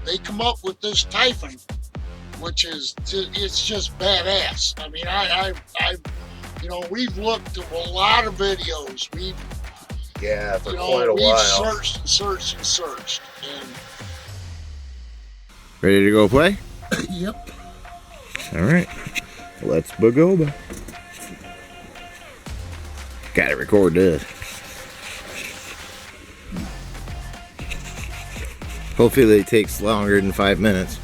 they come up with this Typhon, which is it's just badass. I mean, I you know, we've looked at a lot of videos. We've for quite a while. Searched and searched and searched. And ready to go play? Yep. All right, let's go. Gotta record this. Hopefully it takes longer than 5 minutes.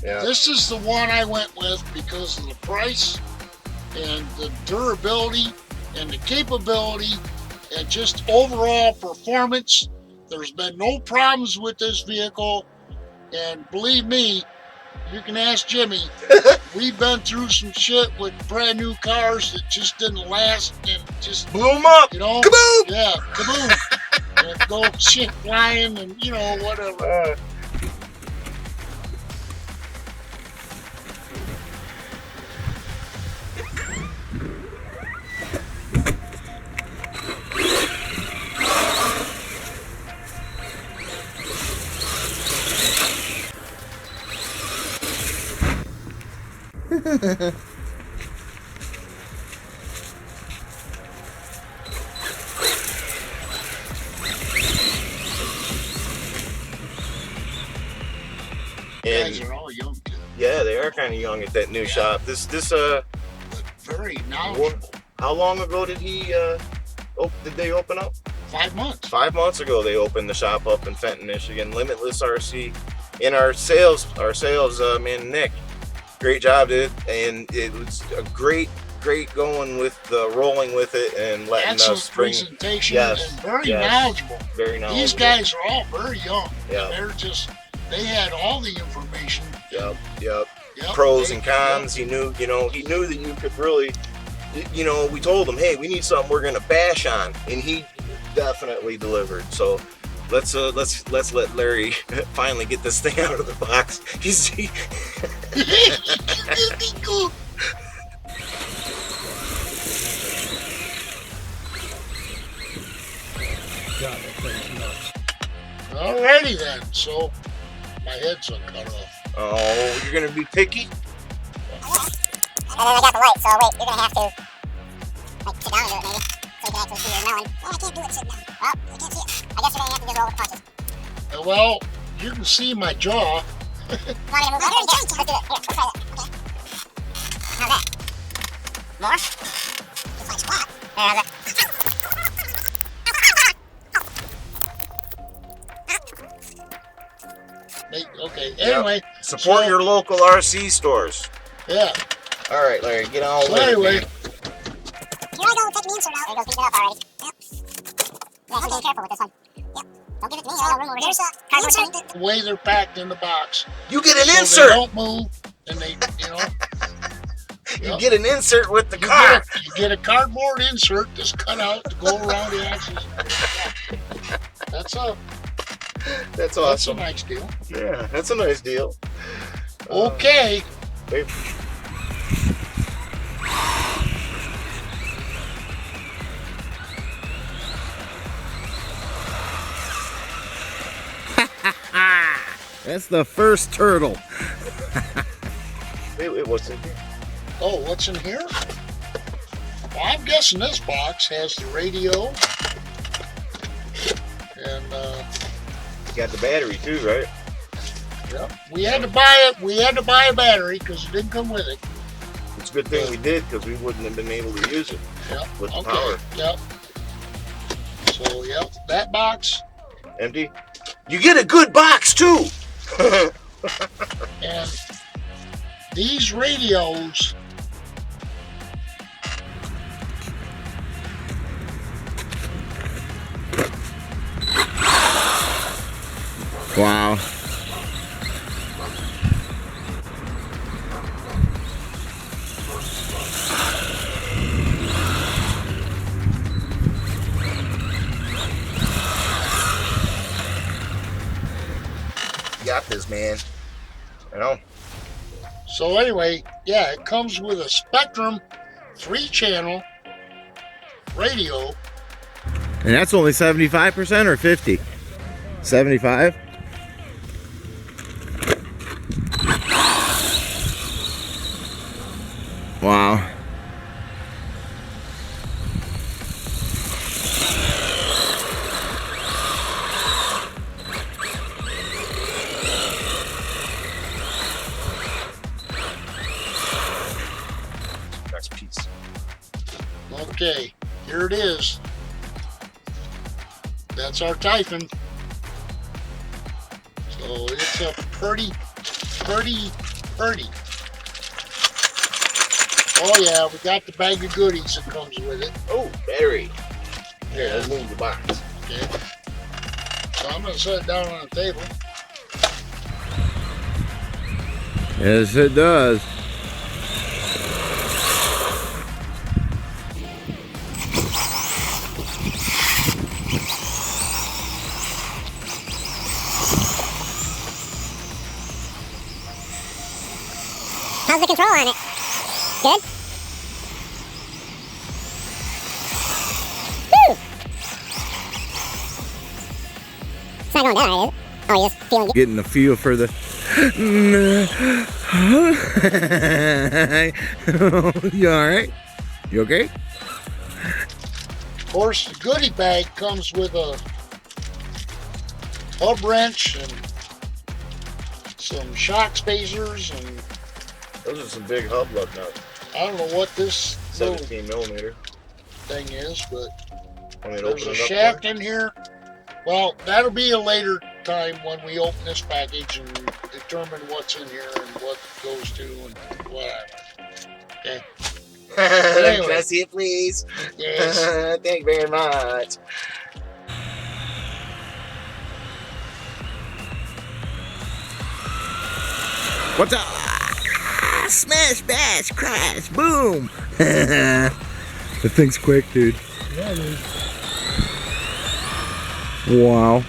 Yeah. This is the one I went with because of the price and the durability and the capability and just overall performance. There's been no problems with this vehicle, and believe me, you can ask Jimmy. We've been through some shit with brand new cars that just didn't last and just Blew them up. you know, Kaboom! yeah, kaboom, and go shit flying and you know whatever. Guys are all young too. Yeah, they are kind of young at that new shop. This But very knowledgeable. how long ago did did they open up? 5 months. 5 months ago they opened the shop up in Fenton, Michigan. Limitless RC, and our sales man Nick, great job, dude. And it was a great going with the rolling with it and letting us bring presentation and very knowledgeable. Very knowledgeable. These guys are all very young. Yeah. They had all the information. Yep. Yep, Pros and cons. He knew that you could really, we told him, hey, we need something we're gonna bash on, and he definitely delivered. So let's let Larry finally get this thing out of the box. Alrighty then. So my head's cut off. Oh, you're gonna be picky? And then I got the light, so wait, you're gonna have to sit down and do it maybe, so you can actually see your melon. Oh, I can't do it sitting down. Well, I can't see it. I guess you're gonna have to just roll with punches. Well, you can see my jaw. Want me to move over? Let's do it. Here, we'll try that. Okay. How's that? More? Just like squat. How's that? Okay, anyway. Support your local RC stores. Yeah. All right, Larry, get on with it. Anyway. Here I go, take the insert out. There goes picking it up already. Yep. Yeah, I'm being careful with this one. Yep. Don't give it to me, I got room over here. Cardboard. The way they're packed in the box. You get an so insert. They don't move, and they, You get an insert with the car. You get a cardboard insert that's cut out to go around the axles. That's awesome. That's a nice deal. Yeah, that's a nice deal. Okay. That's the first turtle. Wait, what's in here? Oh, what's in here? Well, I'm guessing this box has the radio. And, you got the battery too, right? yeah. We had to buy it. We had to buy a battery because it didn't come with it. It's a good thing we did, because we wouldn't have been able to use it with the power. Yep. So, yep, that box. Empty. You get a good box too. And these radios. Wow. Got this, man. You know. So anyway, yeah, it comes with a Spectrum 3-channel radio. And that's only 75% or 50? 75? Wow. Next piece. Okay, here it is. That's our Typhon. So it's a pretty. Oh yeah, we got the bag of goodies that comes with it. Oh, battery. Here, let's move the box. Okay. So I'm gonna set it down on the table. Yes, it does. How's the control on it? Good? Woo! It's not going down, is it? Oh, you're just feeling good. Getting the feel for the. You alright? You okay? Of course, the goodie bag comes with a hub wrench and some shock spacers, and Those are some big hub lug nuts. I don't know what this little 17 millimeter. thing is, but Want me to there's open a it up shaft in here. Well, that'll be a later time when we open this package and determine what's in here and what goes to and whatever. Okay. there? Anyway. Can I see it, please? Yes. Thank you very much. What's up? Smash, bash, crash, boom! The thing's quick, dude. Yeah, it is. Wow.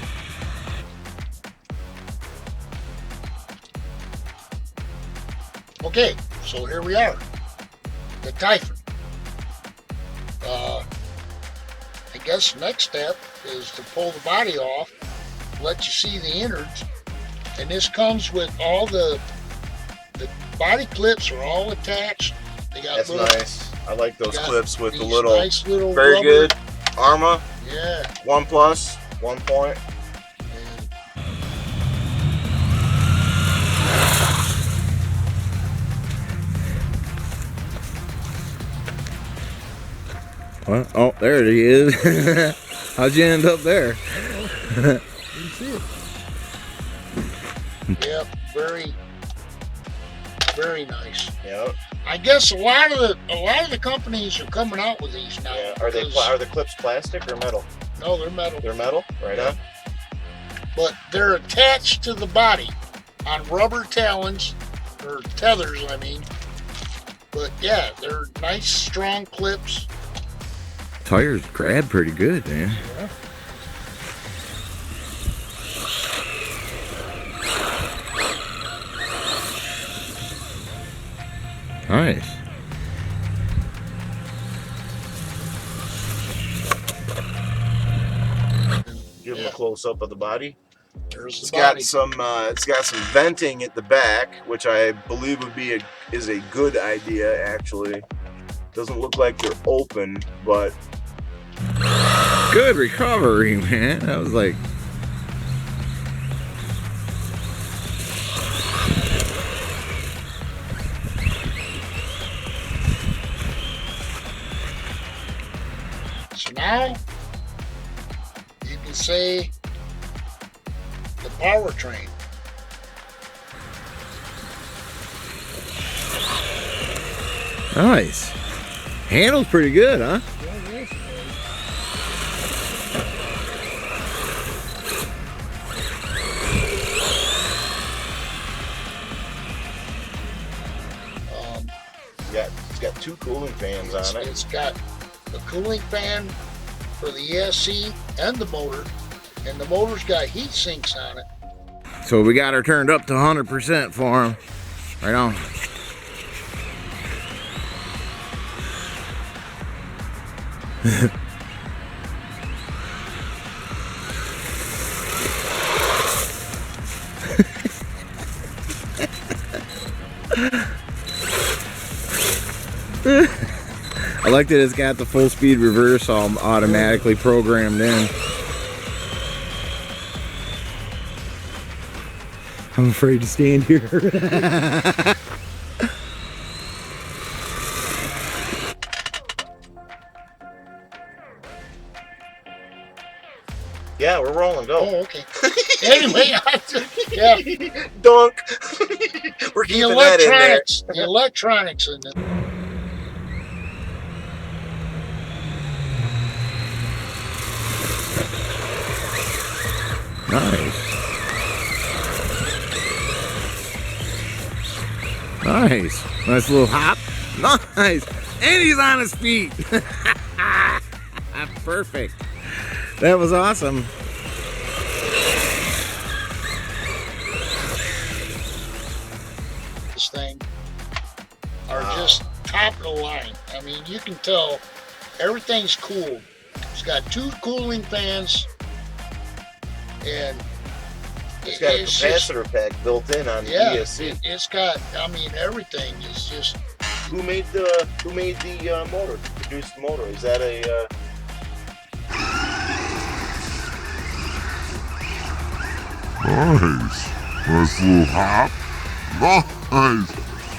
Okay, so here we are. The Typhon. I guess next step is to pull the body off, let you see the innards, and this comes with all the body clips are all attached. They got That's little, nice. I like those got clips with the these little. nice little Very rubber. good. ARRMA Yeah. 1 plus 1 point. And What? Oh, there he is. How'd you end up there? you can see it. Yep, very nice. Yep. I guess a lot of the companies are coming out with these now. Yeah. Are the clips plastic or metal? No, they're metal. They're metal. Right on. But they're attached to the body on rubber talons, or tethers, I mean. But yeah, they're nice, strong clips. Tires grab pretty good, man. Yeah. Nice. Give them a close up of the body. There's the It's body. got some venting at the back, which I believe is a good idea. Actually, doesn't look like they're open, but Good recovery, man. That was like. So now you can say the powertrain. Nice. Handles pretty good, huh? it's got 2 cooling fans on it. It's got a cooling fan for the ESC and the motor, and the motor's got heat sinks on it. So we got her turned up to 100% for him. Right on. like that it's got the full speed reverse all automatically programmed in. I'm afraid to stand here. Yeah, we're rolling. Go. Oh, okay. Anyway, yeah, Dunk. We're the keeping that in there. the electronics in it. Nice. Nice. Nice little hop. Nice. And he's on his feet. Perfect. That was awesome. This thing are just top of the line. I mean, you can tell everything's cooled. It's got 2 cooling fans, and It's got a capacitor pack built in on the ESC. It's got. I mean, everything is just. Who made the motor? Produced the motor? Is that a? Nice. Nice little hop. Nice.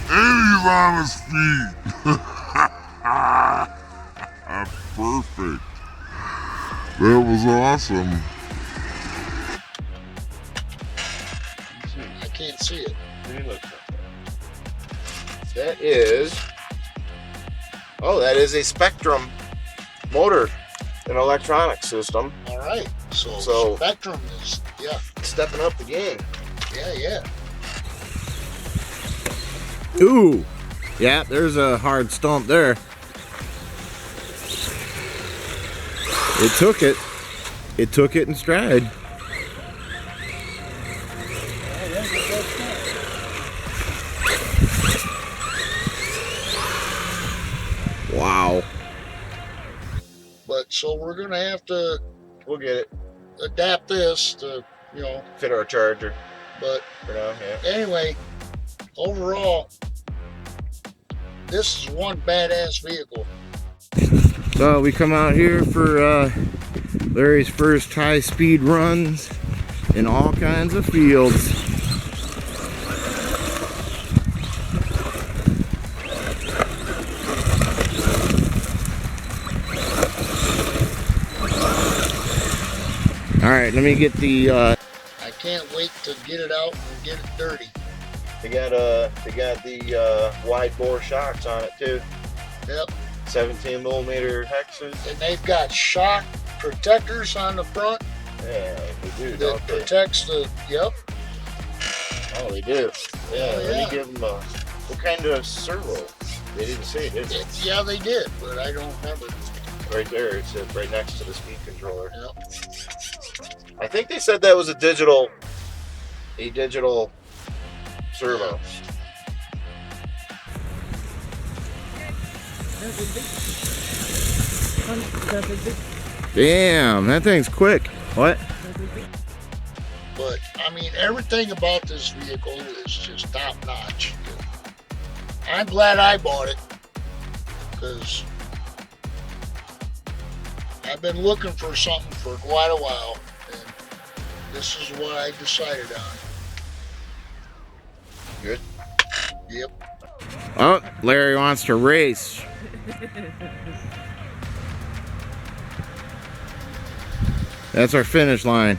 And he's on his feet. Perfect. That was awesome. I can't see it. That is. Oh, that is a Spectrum motor, an electronic system. All right. So Spectrum is Stepping up the game. Yeah. Ooh. Yeah, there's a hard stump there. It took it. It took it in stride. Wow. But so we're gonna have to. We'll get it. Adapt this to, fit our charger. But for now, yeah. Anyway, overall, this is one badass vehicle. So we come out here for Larry's first high-speed runs in all kinds of fields. All right, let me get the. I can't wait to get it out and get it dirty. They got the wide bore shocks on it too. Yep. 17 millimeter hexes. And they've got shock protectors on the front. Yeah, they do. That protects the. Yep. Oh, they do. Yeah. Oh, Let me give them what kind of servo? They didn't say, did they? Yeah, they did, but I don't remember. Right there, it's right next to the speed controller. Yep. I think they said that was a digital servo. Damn, that thing's quick. What? But I mean, everything about this vehicle is just top notch. I'm glad I bought it because I've been looking for something for quite a while, and this is what I decided on. Good. Yep. Oh, Larry wants to race. That's our finish line.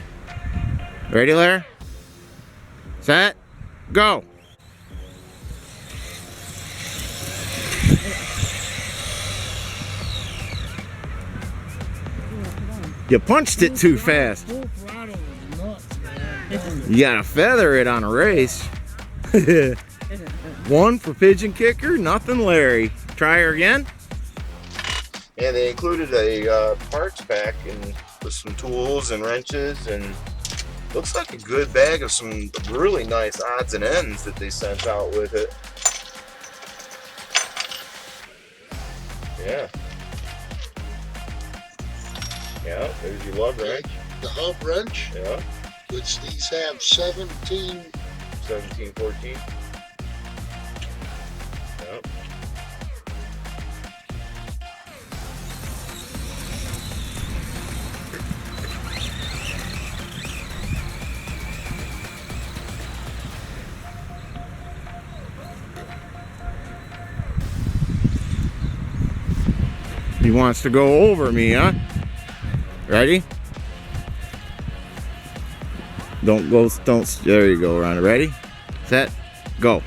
Ready, Larry? Set, go. You punched it too fast. You gotta feather it on a race. One for Pigeon Kicker, nothing Larry. Try her again. Yeah, they included a parts pack and with some tools and wrenches, and looks like a good bag of some really nice odds and ends that they sent out with it. Yeah. Yeah, there's your lug wrench. The hub wrench, Yeah, which these have 17. 17, 14. Yep. wants to go over me, huh? Ready? Don't go, there you go, Rhonda. Ready? Set, go.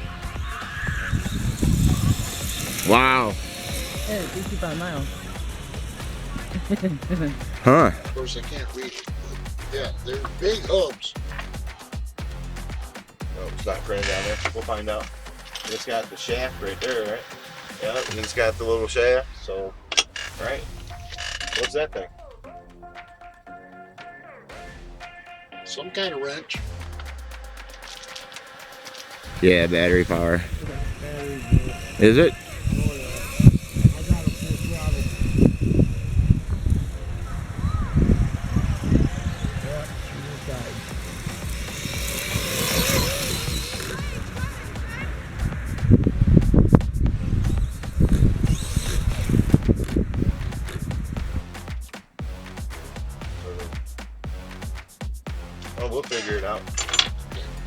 Wow. Hey, 55 miles. Huh. Of course, I can't read it. Yeah, they're big hubs. Oh, it's not printed down there. We'll find out. It's got the shaft right there, right? Yeah, and it's got the little shaft. So, right. What's that thing? Some kind of wrench. Yeah, battery power. Is it? Oh, we'll figure it out.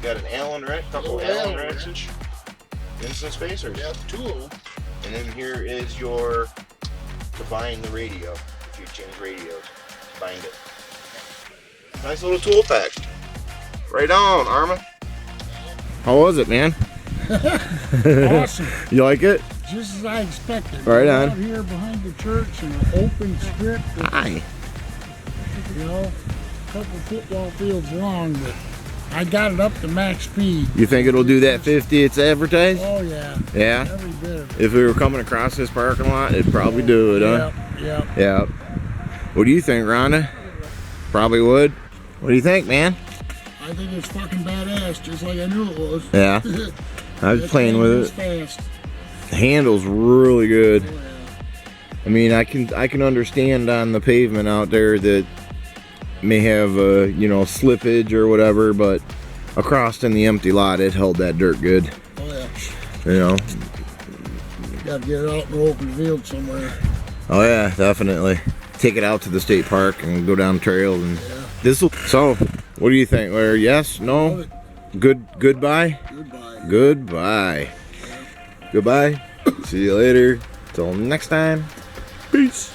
Got an Allen wrench, couple Allen wrenches, instant spacers. Yeah, 2 of them. And then here is your to bind the radio. If you change radios, bind it. Nice little tool pack. Right on, ARRMA. How was it, man? Awesome. You like it? Just as I expected. Right We're on. Out here behind the church in an open strip. With, Hi. you know, a couple football fields long, but I got it up to max speed. You think it'll do that 50 it's advertised? Oh yeah. Yeah? Every bit of it. If we were coming across this parking lot, it'd probably do it, huh? Yep. Yeah. What do you think, Rhonda? Probably would. What do you think, man? I think it's fucking badass, just like I knew it was. Yeah. I was That playing thing with goes it. Fast. The handle's really good. Oh, yeah. I mean, I can understand on the pavement out there that may have you know, slippage or whatever, but across in the empty lot, it held that dirt good. Oh yeah. You know. Got to get it out in the open field somewhere. Oh yeah, definitely. Take it out to the state park and go down trails and this'll. So, what do you think? Or yes, no, Love it. goodbye, Goodbye. goodbye, goodbye. See you later. Till next time. Peace.